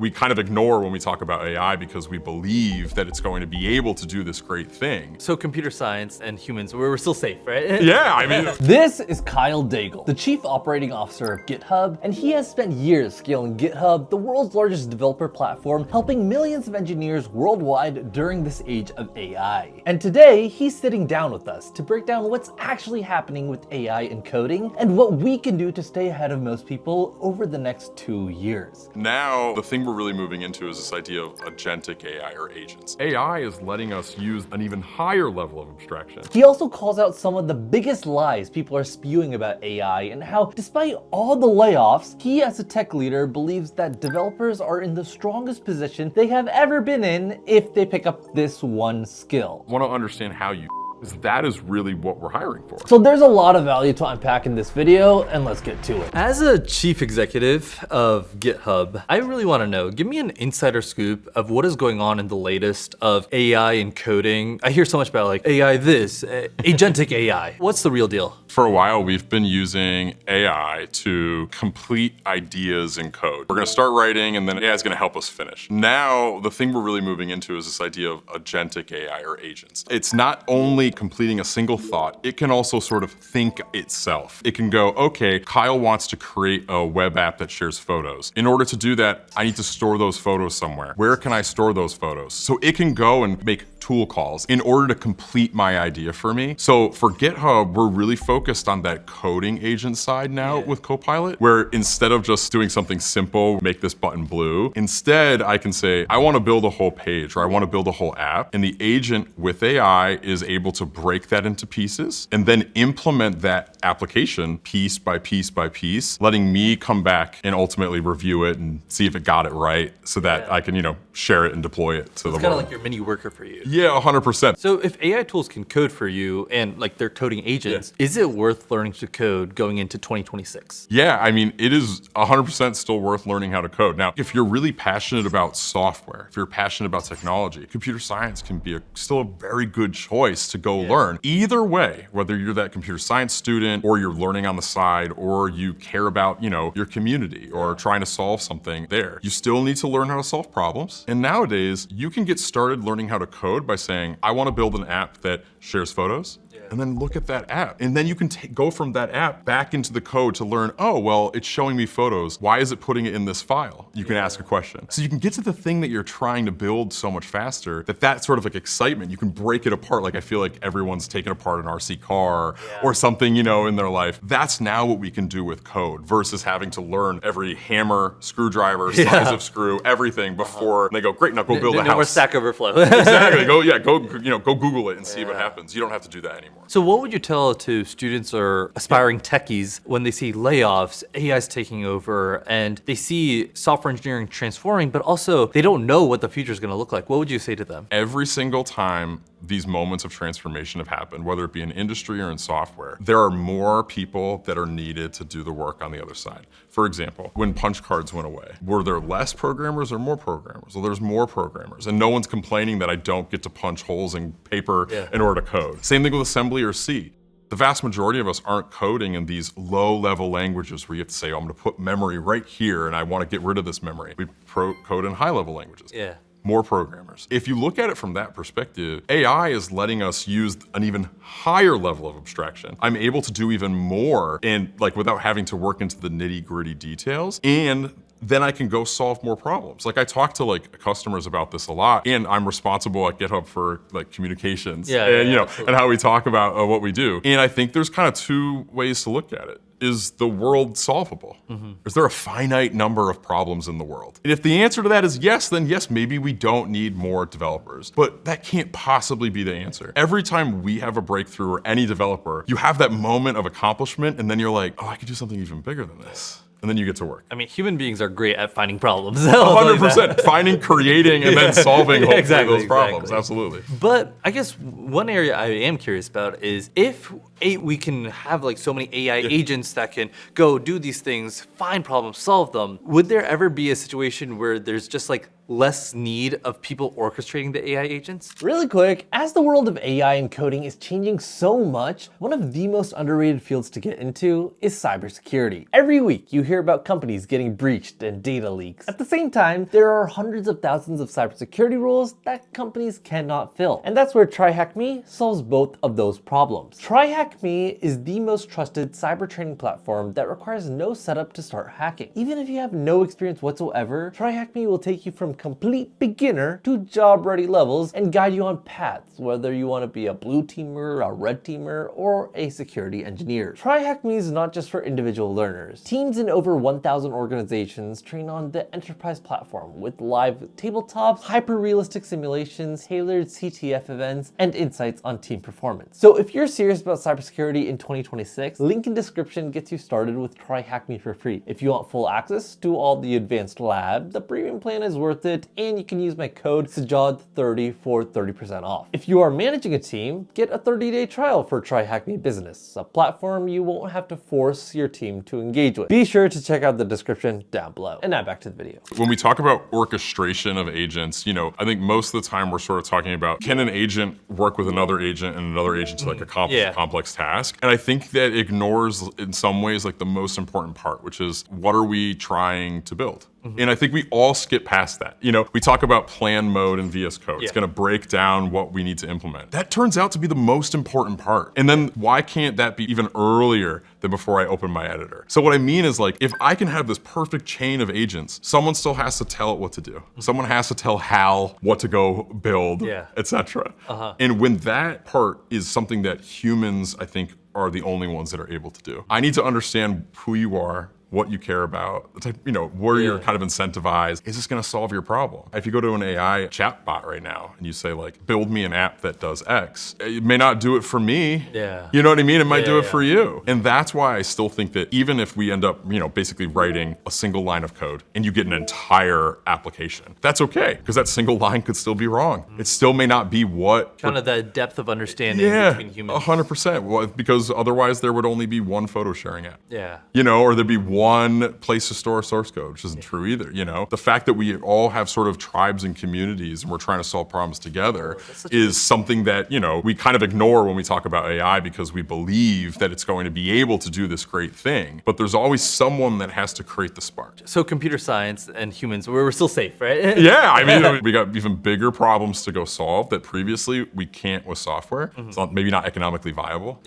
We kind of ignore when we talk about AI because we believe that it's going to be able to do this great thing. So computer science and humans, we're still safe, right? Yeah, I mean. This is Daigle, the Chief Operating Officer of GitHub, and he has spent years scaling GitHub, the world's largest developer platform, helping millions of engineers worldwide during this age of AI. And today, he's sitting down with us to break down what's actually happening with AI in coding and what we can do to stay ahead of most people over the next 2 years. Now, the thing we're really moving into is this idea of agentic AI or agents. AI is letting us use an even higher level of abstraction. He also calls out some of the biggest lies people are spewing about AI and how, despite all the layoffs, he as a tech leader believes that developers are in the strongest position they have ever been in if they pick up this one skill. I want to understand how you that is really what we're hiring for. So there's a lot of value to unpack in this video, and let's get to it. As a chief executive of GitHub, I really want to know, give me an insider scoop of what is going on in the latest of AI and coding. I hear so much about like AI this, agentic AI. What's the real deal? For a while, we've been using AI to complete ideas in code. We're gonna start writing and then AI is gonna help us finish. Now, the thing we're really moving into is this idea of agentic AI or agents. It's not only completing a single thought, it can also sort of think itself. It can go, okay, Kyle wants to create a web app that shares photos. In order to do that, I need to store those photos somewhere. Where can I store those photos? So it can go and make tool calls in order to complete my idea for me. So for GitHub, we're really focused on that coding agent side now with Copilot, where instead of just doing something simple, make this button blue, instead I can say, I want to build a whole page or I want to build a whole app. And the agent with AI is able to break that into pieces and then implement that application piece by piece by piece, letting me come back and ultimately review it and see if it got it right so that I can, share it and deploy it to the world. It's kind of like your mini worker for you. Yeah, 100%. So if AI tools can code for you and like they're coding agents, is it worth learning to code going into 2026? Yeah, I mean, it is 100% still worth learning how to code. Now, if you're really passionate about software, if you're passionate about technology, computer science can be still a very good choice to go learn. Either way, whether you're that computer science student or you're learning on the side or you care about, your community or trying to solve something there, you still need to learn how to solve problems. And nowadays, you can get started learning how to code by saying, I want to build an app that shares photos. And then look at that app. And then you can go from that app back into the code to learn, oh, well, it's showing me photos. Why is it putting it in this file? You can ask a question. So you can get to the thing that you're trying to build so much faster that sort of like excitement, you can break it apart. Like I feel like everyone's taken apart an RC car or something, in their life. That's now what we can do with code versus having to learn every hammer, screwdriver, size of screw, everything before they go, great, now go build a house. No more Stack Overflow. Exactly, go Google it and see what happens. You don't have to do that anymore. So what would you tell to students or aspiring techies when they see layoffs, AI's taking over, and they see software engineering transforming, but also they don't know what the future is going to look like? What would you say to them? Every single time these moments of transformation have happened, whether it be in industry or in software, there are more people that are needed to do the work on the other side. For example, when punch cards went away, were there less programmers or more programmers? Well, there's more programmers, and no one's complaining that I don't get to punch holes in paper in order to code. Same thing with assembly or C. The vast majority of us aren't coding in these low-level languages where you have to say, I'm gonna put memory right here and I wanna get rid of this memory. We code in high-level languages. More programmers. If you look at it from that perspective, AI is letting us use an even higher level of abstraction. I'm able to do even more and without having to work into the nitty-gritty details, and then I can go solve more problems. I talk to customers about this a lot, and I'm responsible at GitHub for communications and how we talk about what we do. And I think there's kind of two ways to look at it. Is the world solvable? Is there a finite number of problems in the world? And if the answer to that is yes, then yes, maybe we don't need more developers. But that can't possibly be the answer. Every time we have a breakthrough or any developer, you have that moment of accomplishment and then you're like, oh, I could do something even bigger than this. And then you get to work. I mean, human beings are great at finding problems. 100%. Finding, creating, and then solving those problems. Absolutely. But I guess one area I am curious about is if we can have like so many AI agents that can go do these things, find problems, solve them. Would there ever be a situation where there's just like less need of people orchestrating the AI agents? Really quick, as the world of AI and coding is changing so much, one of the most underrated fields to get into is cybersecurity. Every week you hear about companies getting breached and data leaks. At the same time, there are hundreds of thousands of cybersecurity rules that companies cannot fill. And that's where TryHackMe solves both of those problems. TryHackMe is the most trusted cyber training platform that requires no setup to start hacking. Even if you have no experience whatsoever, TryHackMe will take you from complete beginner to job ready levels and guide you on paths, whether you want to be a blue teamer, a red teamer, or a security engineer. TryHackMe is not just for individual learners. Teams in over 1,000 organizations train on the enterprise platform with live tabletops, hyper-realistic simulations, tailored CTF events, and insights on team performance. So if you're serious about cybersecurity in 2026, link in description gets you started with TryHackMe for free. If you want full access to all the advanced labs, the premium plan is worth it, and you can use my code Sajjaad30 for 30% off. If you are managing a team, get a 30-day trial for TryHackMe Business, a platform you won't have to force your team to engage with. Be sure to check out the description down below. And now back to the video. When we talk about orchestration of agents, I think most of the time we're sort of talking about, can an agent work with another agent and another agent to like accomplish a complex task? And I think that ignores in some ways like the most important part, which is what are we trying to build? And I think we all skip past that. We talk about plan mode in VS Code. It's gonna break down what we need to implement. That turns out to be the most important part. And then why can't that be even earlier than before I open my editor? So what I mean is like, if I can have this perfect chain of agents, someone still has to tell it what to do. Someone has to tell Hal what to go build, etc. And when that part is something that humans, I think, are the only ones that are able to do. I need to understand who you are, what you care about, the type, where you're kind of incentivized. Is this gonna solve your problem? If you go to an AI chat bot right now and you say like, build me an app that does X, it may not do it for me. You know what I mean? It might do it for you. And that's why I still think that even if we end up, basically writing a single line of code and you get an entire application, that's okay, because that single line could still be wrong. It still may not be what— Kind of that depth of understanding between humans. 100%. Well, because otherwise there would only be one photo sharing app. Or there'd be one place to store source code, which isn't true either. The fact that we all have sort of tribes and communities and we're trying to solve problems together is something that, we kind of ignore when we talk about AI, because we believe that it's going to be able to do this great thing. But there's always someone that has to create the spark. So computer science and humans, we're still safe, right? Yeah, I mean, we got even bigger problems to go solve that previously we can't with software. It's maybe not economically viable,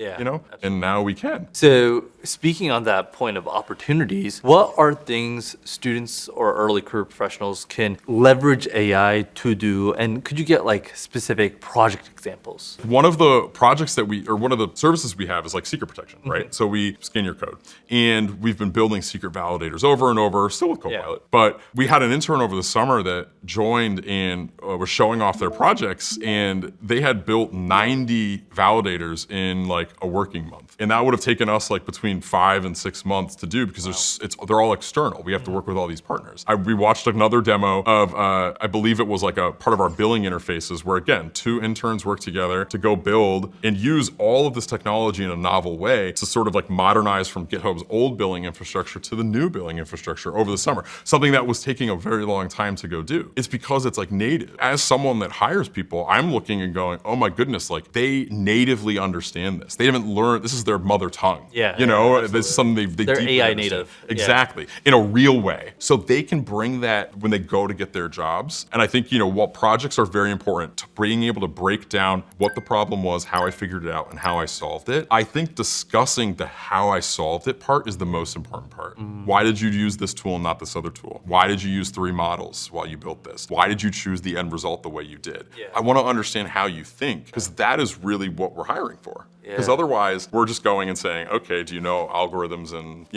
and now we can. So speaking on that point of opportunities, what are things students or early career professionals can leverage AI to do? And could you get like specific project examples? One of the projects that one of the services we have is like secret protection, right? So we scan your code, and we've been building secret validators over and over, still with Copilot. But we had an intern over the summer that joined and was showing off their projects, and they had built 90 validators in like a working month. And that would have taken us like between 5 and 6 months to do, because they're all external. We have to work with all these partners. We watched another demo of, I believe it was like a part of our billing interfaces where, again, 2 interns work together to go build and use all of this technology in a novel way to sort of like modernize from GitHub's old billing infrastructure to the new billing infrastructure over the summer. Something that was taking a very long time to go do. It's because it's like native. As someone that hires people, I'm looking and going, oh my goodness, like they natively understand this. They haven't learned, this is their mother tongue. This is something they They're deeply AI understand. native. Exactly, in a real way. So they can bring that when they go to get their jobs. And I think, while projects are very important to being able to break down what the problem was, how I figured it out, and how I solved it, I think discussing the how I solved it part is the most important part. Why did you use this tool and not this other tool? Why did you use 3 models while you built this? Why did you choose the end result the way you did? I want to understand how you think, because that is really what we're hiring for. Because otherwise, we're just going and saying, okay, do you know algorithms and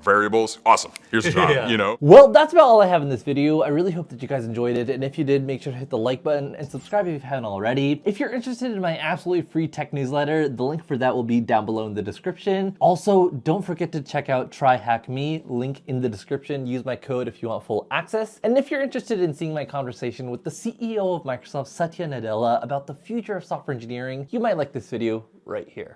variables? Awesome, here's a job, Well, that's about all I have in this video. I really hope that you guys enjoyed it, and if you did, make sure to hit the like button and subscribe if you haven't already. If you're interested in my absolutely free tech newsletter, the link for that will be down below in the description. Also, don't forget to check out TryHackMe, link in the description. Use my code if you want full access. And if you're interested in seeing my conversation with the CEO of Microsoft, Satya Nadella, about the future of software engineering, you might like this video right here.